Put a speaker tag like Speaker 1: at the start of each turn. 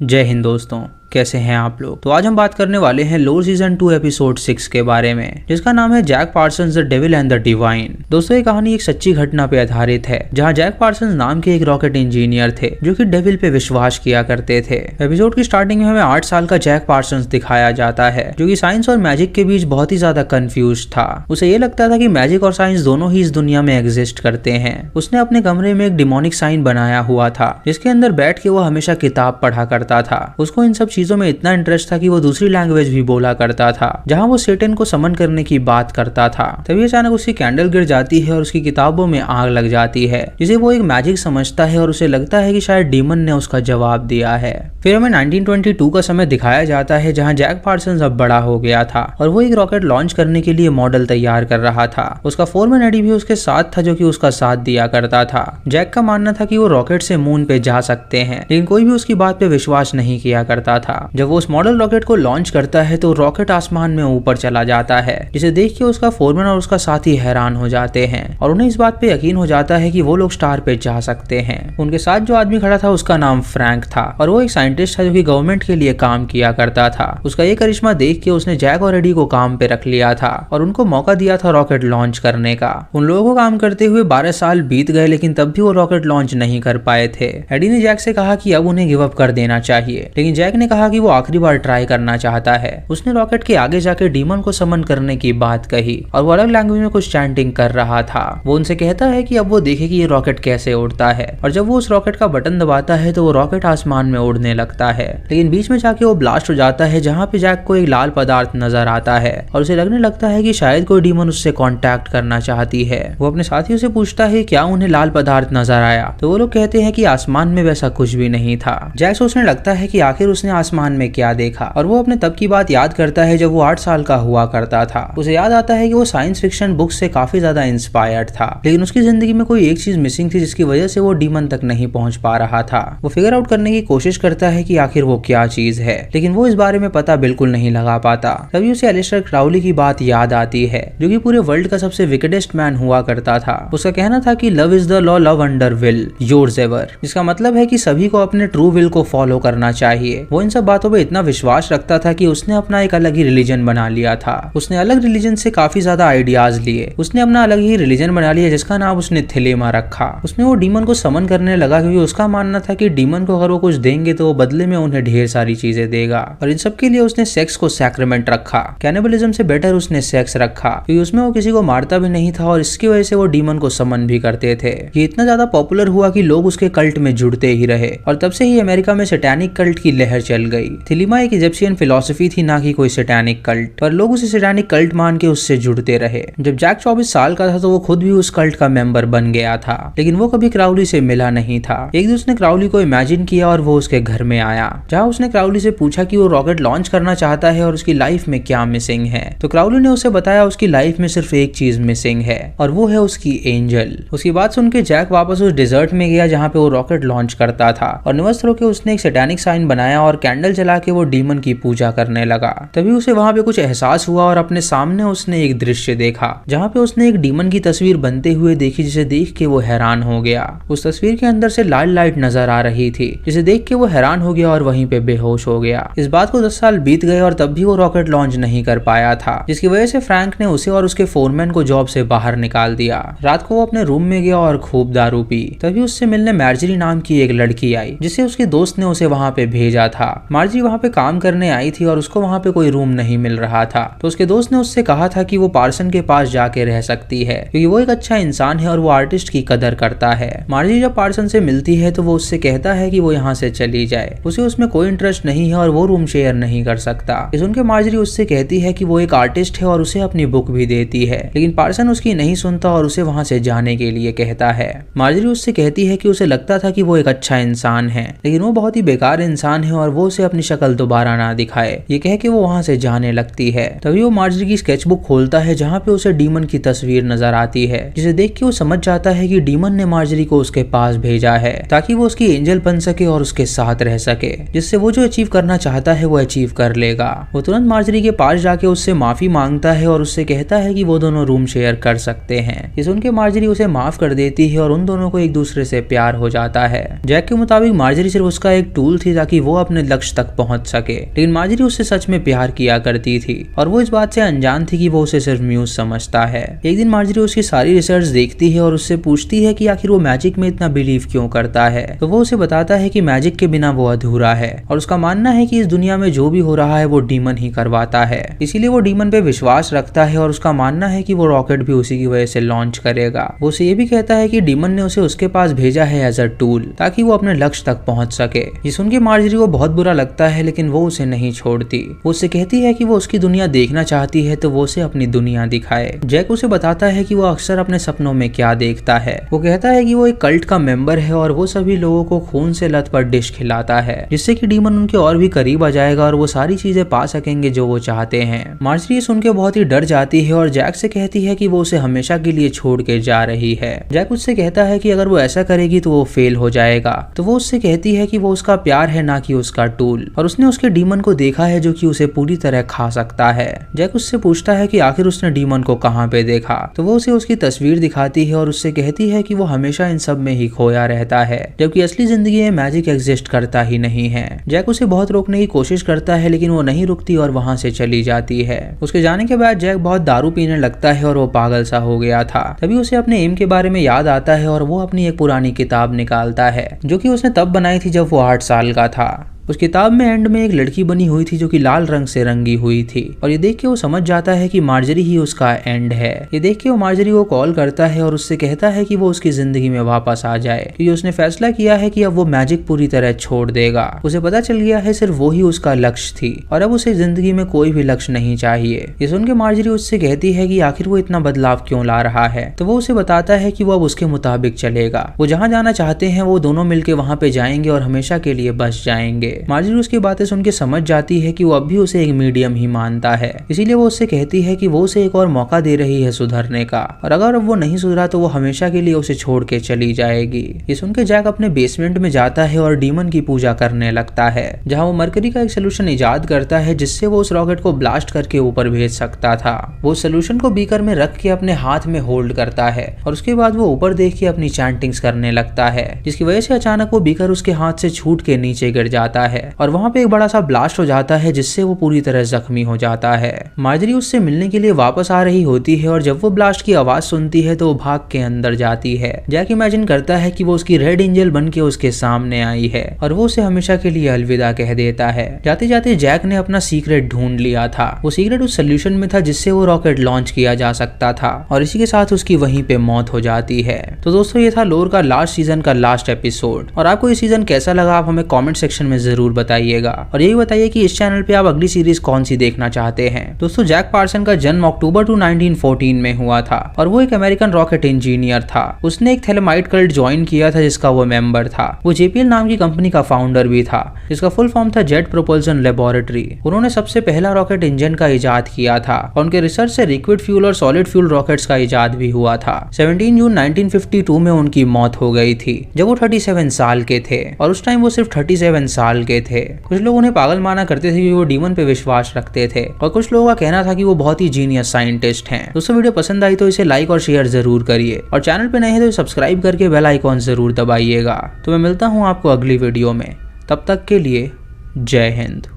Speaker 1: जय हिंद दोस्तों, कैसे हैं आप लोग। तो आज हम बात करने वाले हैं लोर सीजन 2 एपिसोड 6 के बारे में, जिसका नाम है Jack Parsons the devil and the divine. दोस्तों, ये कहानी एक सच्ची घटना पे आधारित है, जहां जैक पार्सन्स नाम के एक रॉकेट इंजीनियर थे जो कि डेविल पे विश्वास किया करते थे। एपिसोड की स्टार्टिंग में हमें 8 साल का जैक पार्सन्स दिखाया जाता है, जो कि साइंस और मैजिक के बीच बहुत ही ज्यादा कंफ्यूज था। उसे ये लगता था कि मैजिक और साइंस दोनों ही इस दुनिया में एग्जिस्ट करते हैं। उसने अपने कमरे में एक डिमोनिक साइन बनाया हुआ था, जिसके अंदर बैठ के वो हमेशा किताब पढ़ा करता था। उसको इन सब चीजों में इतना इंटरेस्ट था कि वो दूसरी लैंग्वेज भी बोला करता था, जहां वो सेटन को समन करने की बात करता था। तभी अचानक उसकी कैंडल गिर जाती है और उसकी किताबों में आग लग जाती है, जिसे वो एक मैजिक समझता है और उसे लगता है कि शायद डीमन ने उसका जवाब दिया है। फिर हमें 1922 का समय दिखाया जाता है, जहां जैक पार्सन्स अब बड़ा हो गया था और वो एक रॉकेट लॉन्च करने के लिए मॉडल तैयार कर रहा था। उसका फोरमैन एडी भी उसके साथ था, जो कि उसका साथ दिया करता था। जैक का मानना था कि वो रॉकेट से मून पे जा सकते हैं, लेकिन कोई भी उसकी बात पे विश्वास नहीं किया करता था। जब वो उस मॉडल रॉकेट को लॉन्च करता है तो रॉकेट आसमान में ऊपर चला जाता है, जिसे देख के उसका फोरमैन और उसका साथी हैरान हो जाते हैं और उन्हें इस बात पे यकीन हो जाता है कि वो लोग स्टार पे जा सकते हैं। उनके साथ जो आदमी खड़ा था उसका नाम फ्रैंक था और वो एक साइंटिस्ट था जो कि गवर्नमेंट के लिए काम किया करता था। उसका ये करिश्मा देख के उसने जैक और एडी को काम पे रख लिया था और उनको मौका दिया था रॉकेट लॉन्च करने का। उन लोगों को काम करते हुए 12 साल बीत गए, लेकिन तब भी वो रॉकेट लॉन्च नहीं कर पाए थे। एडी ने जैक से कहा कि अब उन्हें गिव अप कर देना चाहिए, लेकिन जैक ने कहा कि वो आखिरी बार ट्राई करना चाहता है। उसने रॉकेट के आगे जाके डीमन को समन करने की बात कही और वो अलग लैंग्वेज में कुछ चैंटिंग कर रहा था। वो उनसे कहता है कि अब वो देखे कि ये रॉकेट कैसे उड़ता है, और जब वो उस रॉकेट का बटन दबाता है तो वो रॉकेट आसमान में उड़ने लगता है, लेकिन बीच में जाके वो ब्लास्ट हो जाता है, जहाँ पे जैक को एक लाल पदार्थ नजर आता है और उसे लगने लगता है कि शायद कोई डीमन उससे कांटेक्ट करना चाहती है। वो अपने साथियों से पूछता है क्या उन्हें लाल पदार्थ नजर आया, तो वो लोग कहते हैं कि आसमान में वैसा कुछ भी नहीं था। जैक सोचने लगता है कि आखिर उसने आसमान में क्या देखा, और वो अपने तब की बात याद करता है जब वो 8 साल का हुआ करता था। उसे याद आता है कि वो साइंस फिक्शन बुक से काफी ज्यादा इंस्पायर्ड था, लेकिन उसकी जिंदगी में कोई एक चीज मिसिंग थी, जिसकी वजह से वो डीमन तक नहीं पहुंच पा रहा था। वो फिगर आउट करने की कोशिश करता है कि आखिर वो क्या चीज है, लेकिन वो इस बारे में पता बिल्कुल नहीं लगा पाता। तभी उसे एलिस्टर क्राउली की बात याद आती है, जो कि पूरे वर्ल्ड का सबसे विकेटेस्ट मैन हुआ करता था। उसका कहना था कि love is the law, love under will, yours ever, जिसका मतलब है कि सभी को अपने ट्रू विल को फॉलो करना चाहिए। वो इन सब बातों पे इतना विश्वास रखता था कि उसने अपना एक अलग ही रिलीजन बना लिया था। उसने अलग रिलीजन से काफी ज्यादा आइडियाज लिए। उसने अपना अलग ही रिलीजन बना लिया, जिसका नाम उसने थिलेमा रखा। उसने वो डीमन को समन करने लगा, क्योंकि उसका मानना था कि डीमन को अगर वो कुछ देंगे तो वो बदले में उन्हें ढेर सारी चीजें देगा, और इन सब के लिए उसने सेक्स को सैक्रेमेंट रखा। कैनिबलिज्म से बेटर उसने सेक्स रखा, क्योंकि उसमें वो किसी को मारता भी नहीं था और इसकी वजह से वो डीमन को समन भी करते थे। ये इतना ज्यादा पॉपुलर हुआ कि लोग उसके कल्ट में जुड़ते ही रहे, और तब से ही अमेरिका में सैटेनिक कल्ट की लहर चल गई। थिलेमा एक इजिप्शियन फिलॉसफी थी, ना कि कोई सैटेनिक कल्ट, पर लोग उसे सैटेनिक कल्ट मान के उससे जुड़ते रहे। जब जैक 24 साल का था तो वो खुद भी उस कल्ट का मेंबर बन गया था, लेकिन वो कभी क्राउली से मिला नहीं था। एक दिन उसने क्राउली को इमेजिन किया और वो उसके घर में आया, जहाँ उसने क्राउली से पूछा कि वो रॉकेट लॉन्च करना चाहता है और उसकी लाइफ में क्या मिसिंग है। तो क्राउली ने उसे बताया उसकी लाइफ में सिर्फ एक चीज मिसिंग है, और वो है उसकी एंजल। उसकी बात सुन के जैक वापस उस डिजर्ट में गया जहाँ पे वो रॉकेट लॉन्च करता था, और निवस्त होकर उसने एक सैटेनिक साइन बनाया और कैंडल जला के वो डीमन की पूजा करने लगा। तभी उसे वहां पे कुछ एहसास हुआ और अपने सामने उसने एक दृश्य देखा, जहाँ पे उसने एक डीमन की तस्वीर बनते हुए देखी, जिसे देख के वो हैरान हो गया। उस तस्वीर के अंदर से लाल लाइट नजर आ रही थी, जिसे देख के वो हैरान हो गया और वहीं पे बेहोश हो गया। इस बात को 10 साल बीत गए और तब भी वो रॉकेट लॉन्च नहीं कर पाया था, जिसकी वजह से फ्रैंक ने उसे और उसके फोरमैन को जॉब से बाहर निकाल दिया। रात को वो अपने रूम में गया और खूब दारू पी। तभी उससे मिलने मार्जरी नाम की एक लड़की आई, जिसे उसके दोस्त ने उसे वहाँ पे भेजा था। मार्जरी वहाँ पे काम करने आई थी और उसको वहाँ पे कोई रूम नहीं मिल रहा था, तो उसके दोस्त ने उससे कहा था कि वो पार्सन के पास जाके रह सकती है, क्योंकि वो एक अच्छा इंसान है और वो आर्टिस्ट की कदर करता है। मार्जरी जब पार्सन से मिलती है तो वो उससे कहता है कि वो यहाँ से चली जाए, उसे उसमें कोई इंटरेस्ट नहीं है और वो रूम शेयर नहीं कर सकता। ये सुन के मार्जरी उससे कहती है कि वो एक आर्टिस्ट है और उसे अपनी बुक भी देती है, लेकिन पार्सन उसकी नहीं सुनता और उसे वहाँ से जाने के लिए कहता है। मार्जरी उससे कहती है कि उसे लगता था कि वो एक अच्छा इंसान है, लेकिन वो बहुत ही बेकार इंसान है और वो उसे अपनी शक्ल दोबारा ना दिखाए। ये कह के वो वहाँ से जाने लगती है। तभी वो मार्जरी की स्केचबुक खोलता है, जहाँ पे उसे डीमन की तस्वीर नजर आती है, जिसे देख के वो समझ जाता है कि डीमन ने मार्जरी को उसके पास भेजा है ताकि वो उसकी एंजल बन सके और उसके साथ रह सके, जिससे वो जो अचीव करना चाहता है वो अचीव कर लेगा। वो तुरंत मार्जरी के पास जाके उससे माफी मांगता है और उससे कहता है कि वो दोनों रूम शेयर कर सकते हैं। ये सुन के मार्जरी उसे माफ कर देती है और उन दोनों को एक दूसरे से प्यार हो जाता है। जैक के मुताबिक मार्जरी सिर्फ उसका एक टूल टूल थी ताकि वो अपने लक्ष्य तक पहुंच सके। लेकिन मार्जरी उससे सच में प्यार किया करती थी और वो इस बात से अनजान थी कि वो उसे सिर्फ म्यूज समझता है। एक दिन मार्जरी उसकी सारी रिसर्च देखती है और उससे पूछती है कि आखिर वो मैजिक में इतना बिलीव क्यों करता है। तो वो उसे बताता है कि मैजिक के बिना वो अधूरा है और उसका मानना है कि इस दुनिया में जो भी हो रहा है वो डीमन ही करवाता है, इसीलिए वो डीमन पे विश्वास रखता है और उसका मानना है कि वो रॉकेट भी उसी की वजह से लॉन्च करेगा। वो उसे ये भी कहता है कि डीमन ने उसे उसके पास भेजा है एज अ टूल ताकि वो अपने लक्ष्य तक पहुंच सके। ये सुन के मार्जरी को बहुत बुरा लगता है लेकिन वो उसे नहीं छोड़ती। वो उससे कहती है कि वो उसकी दुनिया देखना चाहती है तो वो उसे अपनी दुनिया दिखाए। जैक उसे बताता है कि वो अक्सर अपने सपनों में क्या देखता है। वो कहता है कि वो एक कल्ट का मेंबर है और वो सभी लोगों को खून से लथपथ डिश खिलाता है जिससे कि डीमन उनके और भी करीब आ जाएगा और वो सारी चीजें पा सकेंगे जो वो चाहते हैं। मार्जरी सुन के बहुत ही डर जाती है और जैक से कहती है कि वो उसे हमेशा के लिए छोड़ के जा रही है। जैक उससे कहता है कि अगर वो ऐसा करेगी तो वो फेल हो जाएगा। तो वो उससे कहती है कि वो उसका प्यार है ना कि उसका टूल और उसने उसके डीमन को देखा है जो कि उसे पूरी तरह खा सकता है। जैक उससे पूछता है कि आखिर उसने डीमन को कहाँ पे देखा। तो वो उसे उसकी तस्वीर दिखाती है और उससे कहती है कि वो हमेशा इन सब में ही खोया रहता है जबकि असली जिंदगी में मैजिक एग्जिस्ट करता ही नहीं है। जैक उसे बहुत रोकने की कोशिश करता है लेकिन वो नहीं रुकती और वहां से चली जाती है। उसके जाने के बाद जैक बहुत दारू पीने लगता है और वो पागल सा हो गया था। तभी उसे अपने एम के बारे में याद आता है और वो अपनी एक पुरानी किताब निकालता है जो कि उसने तब बनाई थी जब वो 8 साल का था। उस किताब में एंड में एक लड़की बनी हुई थी जो कि लाल रंग से रंगी हुई थी और ये देख के वो समझ जाता है कि मार्जरी ही उसका एंड है। ये देख के वो मार्जरी को कॉल करता है और उससे कहता है कि वो उसकी जिंदगी में वापस आ जाए क्योंकि उसने फैसला किया है कि अब वो मैजिक पूरी तरह छोड़ देगा। उसे पता चल गया है सिर्फ वो ही उसका लक्ष्य थी और अब उसे जिंदगी में कोई भी लक्ष्य नहीं चाहिए। ये सुन के मार्जरी उससे कहती है कि आखिर वो इतना बदलाव क्यों ला रहा है। तो वो उसे बताता है कि वो अब उसके मुताबिक चलेगा। वो जहाँ जाना चाहते हैं वो दोनों मिलकर वहाँ पे जाएंगे और हमेशा के लिए बस जाएंगे। मार्जरी उसकी बातें सुन के समझ जाती है कि वो अब भी उसे एक मीडियम ही मानता है, इसीलिए वो उससे कहती है कि वो उसे एक और मौका दे रही है सुधरने का और अगर अब वो नहीं सुधरा तो वो हमेशा के लिए उसे छोड़ के चली जाएगी। ये सुन के जैक अपने बेसमेंट में जाता है और डीमन की पूजा करने लगता है जहाँ वो मरकरी का एक सोल्यूशन इजाद करता है जिससे वो उस रॉकेट को ब्लास्ट करके ऊपर भेज सकता था। वो सोल्यूशन को बीकर में रख के अपने हाथ में होल्ड करता है और उसके बाद वो ऊपर देख के अपनी चैंटिंग्स करने लगता है जिसकी वजह से अचानक वो बीकर उसके हाथ से छूट के नीचे गिर जाता है और वहाँ पे एक बड़ा सा ब्लास्ट हो जाता है जिससे वो पूरी तरह जख्मी हो जाता है। मार्जरी उससे मिलने के लिए वापस आ रही होती है और जब वो ब्लास्ट की आवाज सुनती है तो वो भाग के अंदर जाती है। जैक इमेजिन करता है कि वो उसकी रेड एंजल बन के उसके सामने आई है और वो उसे हमेशा के लिए अलविदा कह देता है। जाते जाते जैक ने अपना सीक्रेट ढूंढ लिया था। वो सीक्रेट उस सोल्यूशन में था जिससे वो रॉकेट लॉन्च किया जा सकता था और इसी के साथ उसकी वहीं पे मौत हो जाती है। तो दोस्तों ये था लोर का लास्ट सीजन का लास्ट एपिसोड और आपको ये सीजन कैसा लगा आप हमें कॉमेंट सेक्शन में जरूर बताइएगा और यही बताइए कि इस चैनल पे आप अगली सीरीज कौन सी देखना चाहते हैं। दोस्तों जैक पार्सन का जन्म अक्टूबर 1914 में हुआ था और वो एक अमेरिकन रॉकेट इंजीनियर था। उसने एक थैलेमाइट कल्ट ज्वाइन किया था जिसका वो मेंबर था। वो JPL नाम की कंपनी का फाउंडर भी था जिसका फुल फॉर्म था जेट प्रोपल्सन लेबोरेटरी। उन्होंने सबसे पहला रॉकेट इंजन का इजाद किया था और उनके रिसर्च से लिक्विड फ्यूल और सॉलिड फ्यूल रॉकेट्स का इजाद भी हुआ था। 17 जून 1952 में उनकी मौत हो गई थी जब वो 37 साल के थे और उस टाइम वो सिर्फ 37 साल के थे। कुछ लोग उन्हें पागल माना करते थे कि वो डीमन पे विश्वास रखते थे और कुछ लोगों का कहना था कि वो बहुत ही जीनियस साइंटिस्ट हैं। दोस्तों वीडियो पसंद आई तो इसे लाइक और शेयर जरूर करिए और चैनल पे नए हैं तो सब्सक्राइब करके बेल आइकॉन जरूर दबाइएगा। तो मैं मिलता हूँ आपको अगली वीडियो में, तब तक के लिए जय हिंद।